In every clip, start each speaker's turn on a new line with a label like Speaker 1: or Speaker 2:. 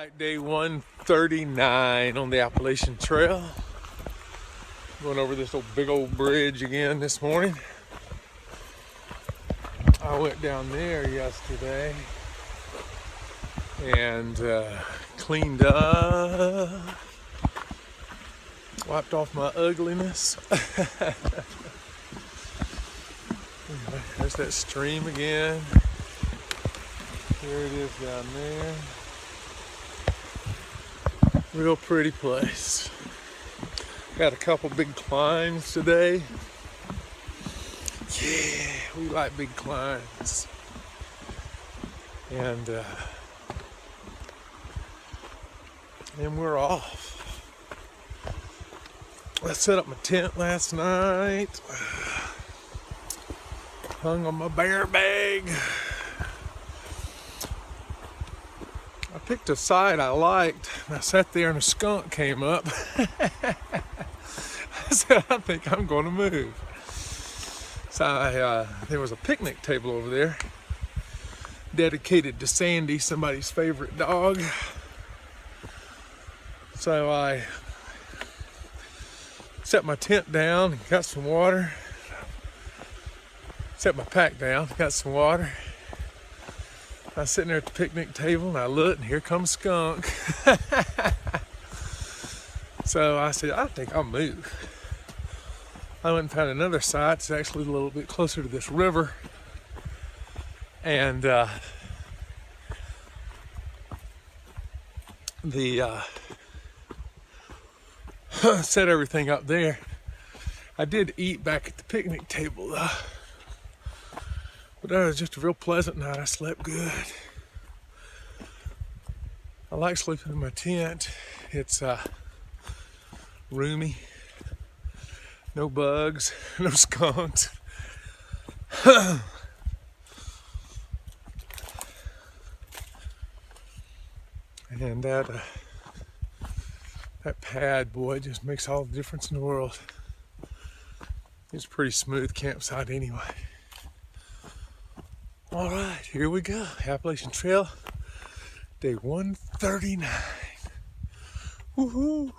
Speaker 1: right, day 139 on the Appalachian Trail. Going over this big old bridge again this morning. I went down there yesterday and cleaned up, wiped off my ugliness. There's that stream again. There it is down there. Real pretty place. Got a couple big climbs today. Yeah, we like big climbs. And we're off. I set up my tent last night. Hung on my bear bag. I picked a side I liked, and I sat there and a skunk came up. I said, I think I'm going to move. So there was a picnic table over there, dedicated to Sandy, somebody's favorite dog. So I set my tent down, got some water. Set my pack down, got some water. I was sitting there at the picnic table and I looked and here comes a skunk. So I said, I think I'll move. I went and found another site. It's actually a little bit closer to this river. And set everything up there. I did eat back at the picnic table though. But that was just a real pleasant night. I slept good. I like sleeping in my tent. It's roomy. No bugs, no skunks. And that pad, boy, just makes all the difference in the world. It's a pretty smooth campsite anyway. All right, here we go. Appalachian Trail, day 139. Woohoo!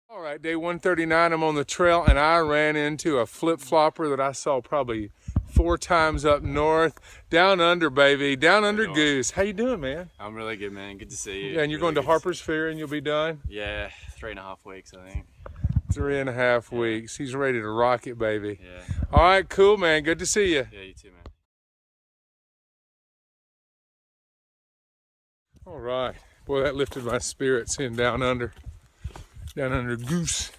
Speaker 1: All right, day 139, I'm on the trail and I ran into a flip-flopper that I saw probably 4 times up north. Down under, baby, down under Goose. How you doing, man?
Speaker 2: I'm really good, man. Good to see you.
Speaker 1: Yeah, and you're going to Harper's Ferry and you'll be done?
Speaker 2: Yeah, 3.5 weeks, I think.
Speaker 1: 3.5 weeks. He's ready to rock it, baby.
Speaker 2: Yeah.
Speaker 1: All right, cool, man. Good to see you.
Speaker 2: Yeah, you too, man.
Speaker 1: All right. Boy, that lifted my spirits in down under Goose.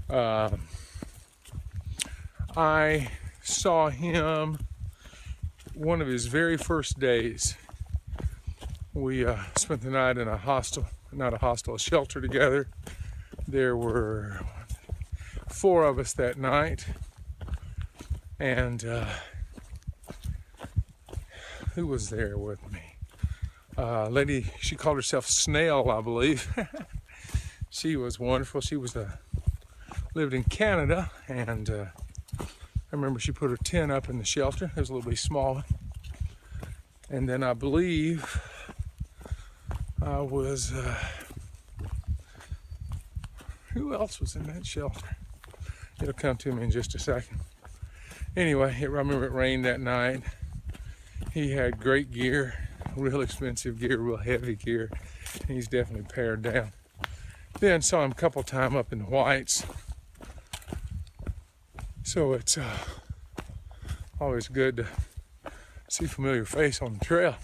Speaker 1: I saw him one of his very first days. We spent the night in a hostel, not a hostel, a shelter together. There were 4 of us that night, and who was there with me? Lady, she called herself Snail, I believe. She was wonderful. She was lived in Canada, and I remember she put her tent up in the shelter. It was a little bit smaller, and then I believe I was. Who else was in that shelter? It'll come to me in just a second. Anyway, I remember it rained that night. He had great gear, real expensive gear, real heavy gear. He's definitely pared down. Then saw him a couple times up in the Whites. So it's always good to see a familiar face on the trail.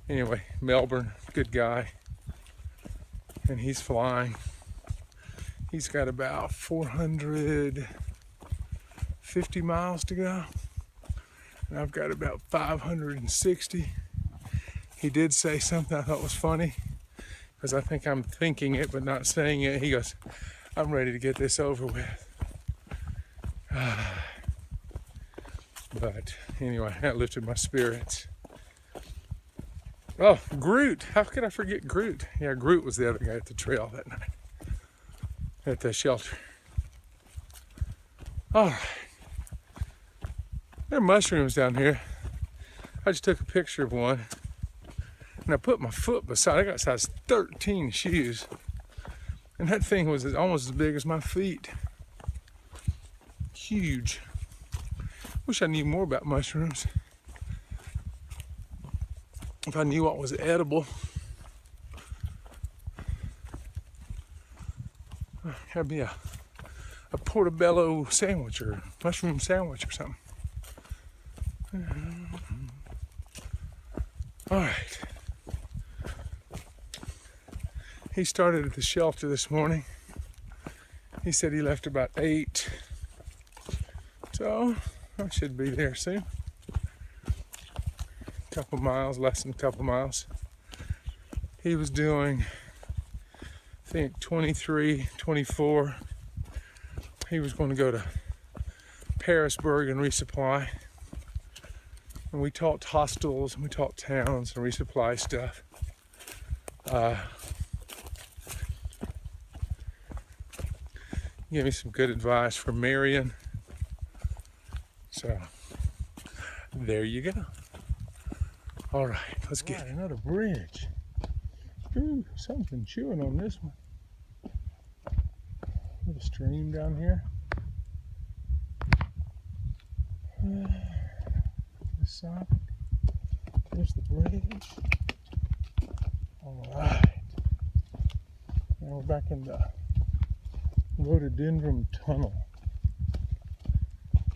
Speaker 1: Anyway, Melbourne, good guy. And he's flying. He's got about 450 miles to go. And I've got about 560. He did say something I thought was funny, because I think I'm thinking it but not saying it. He goes, I'm ready to get this over with. But anyway, that lifted my spirits. Oh, Groot. How could I forget Groot? Yeah, Groot was the other guy at the trail that night. At the shelter. All right. There are mushrooms down here. I just took a picture of one, and I put my foot beside. I got size 13 shoes, and that thing was almost as big as my feet. Huge. Wish I knew more about mushrooms. If I knew what was edible. That'd be a portobello sandwich or mushroom sandwich or something. All right. He started at the shelter this morning. He said he left about 8. So I should be there soon. A couple miles, less than a couple miles. He was doing, I think, 23, 24. He was going to go to Parisburg and resupply. And we talked hostels and we talked towns and resupply stuff. He gave me some good advice for Marion. So there you go. All right, let's get another bridge. Ooh, something's been chewing on this one. Little stream down here. This side. There's the bridge. All right. Now we're back in the rhododendron tunnel.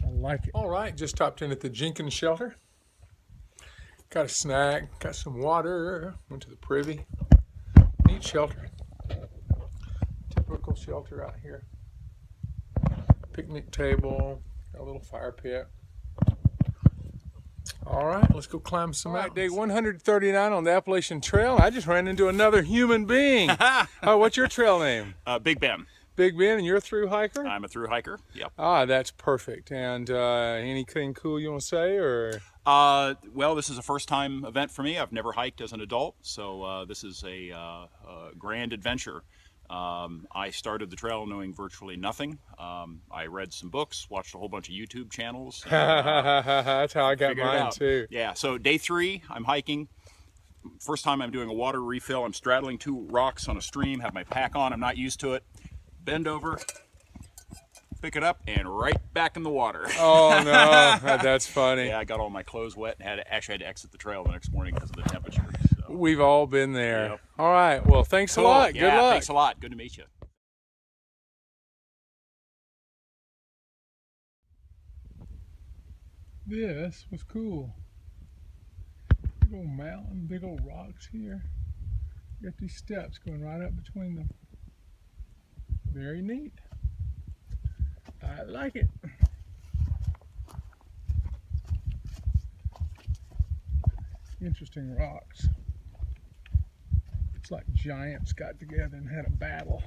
Speaker 1: I like it. All right, just stopped in at the Jenkins shelter. Got a snack, got some water, went to the privy. Neat shelter. Typical shelter out here. Picnic table, got a little fire pit. All right, let's go climb some mountains. Day 139 on the Appalachian Trail. I just ran into another human being. What's your trail name?
Speaker 3: Big Ben.
Speaker 1: Big Ben, and you're a Thru-Hiker?
Speaker 3: I'm a Thru-Hiker, yep.
Speaker 1: Ah, that's perfect. And anything cool you want to say, or?
Speaker 3: Well, this is a first-time event for me. I've never hiked as an adult, so this is a grand adventure. I started the trail knowing virtually nothing. I read some books, watched a whole bunch of YouTube channels.
Speaker 1: That's how I got mine too.
Speaker 3: Yeah, so day 3, I'm hiking. First time I'm doing a water refill. I'm straddling 2 rocks on a stream, have my pack on, I'm not used to it. Bend over, pick it up, and right back in the water.
Speaker 1: Oh no, that's funny.
Speaker 3: Yeah, I got all my clothes wet and actually had to exit the trail the next morning because of the temperature. So.
Speaker 1: We've all been there.
Speaker 3: Yep.
Speaker 1: All right, well, thanks a lot.
Speaker 3: Yeah,
Speaker 1: good luck.
Speaker 3: Thanks a lot. Good to meet you.
Speaker 1: This was cool. Big old mountain, big old rocks here. Got these steps going right up between them. Very neat. I like it. Interesting rocks. It's like giants got together and had a battle.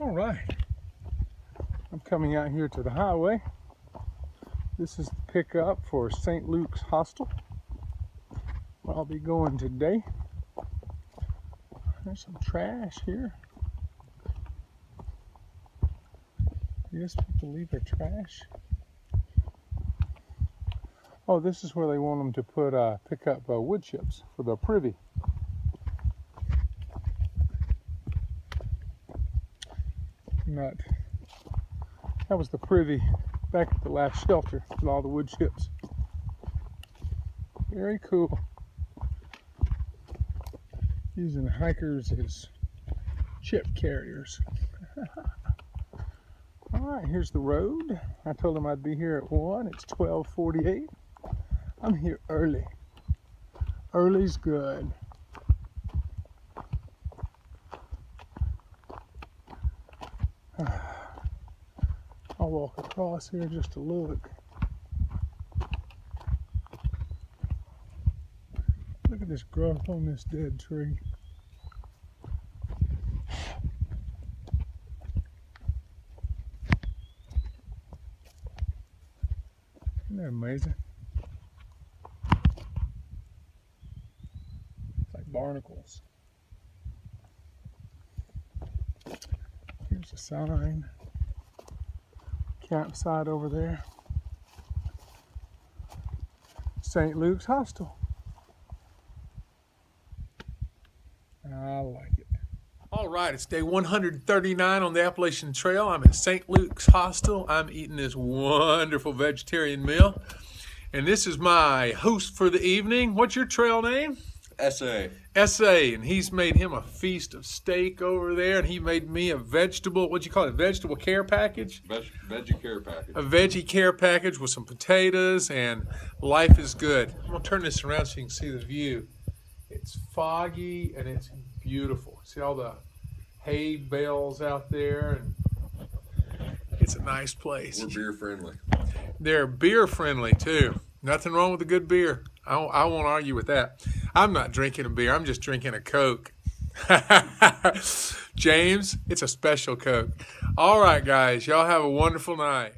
Speaker 1: All right. I'm coming out here to the highway. This is the pickup for St. Luke's Hostel, where I'll be going today. There's some trash here. I guess people leave their trash. Oh, this is where they want them to put pick up wood chips for the privy. That was the privy back at the last shelter with all the wood chips. Very cool. Using hikers as chip carriers. All right, here's the road. I told them I'd be here at 1. It's 12:48. I'm here early. Early's good. I'll walk across here just to look. Look at this growth on this dead tree. Isn't that amazing? It's like barnacles. Here's a sign. Campsite over there. St. Luke's Hostel. I like it. All right, it's day 139 on the Appalachian Trail. I'm at St. Luke's Hostel. I'm eating this wonderful vegetarian meal. And this is my host for the evening. What's your trail name?
Speaker 4: SA.
Speaker 1: S.A. And he's made him a feast of steak over there. And he made me a vegetable, what'd you call it, vegetable care package?
Speaker 4: Veggie care package.
Speaker 1: A veggie care package with some potatoes, and life is good. I'm going to turn this around so you can see the view. It's foggy and it's beautiful. See all the hay bales out there, and it's a nice place.
Speaker 4: We're beer friendly.
Speaker 1: They're beer friendly too. Nothing wrong with a good beer. I won't argue with that. I'm not drinking a beer. I'm just drinking a Coke. James, it's a special Coke. All right, guys. Y'all have a wonderful night.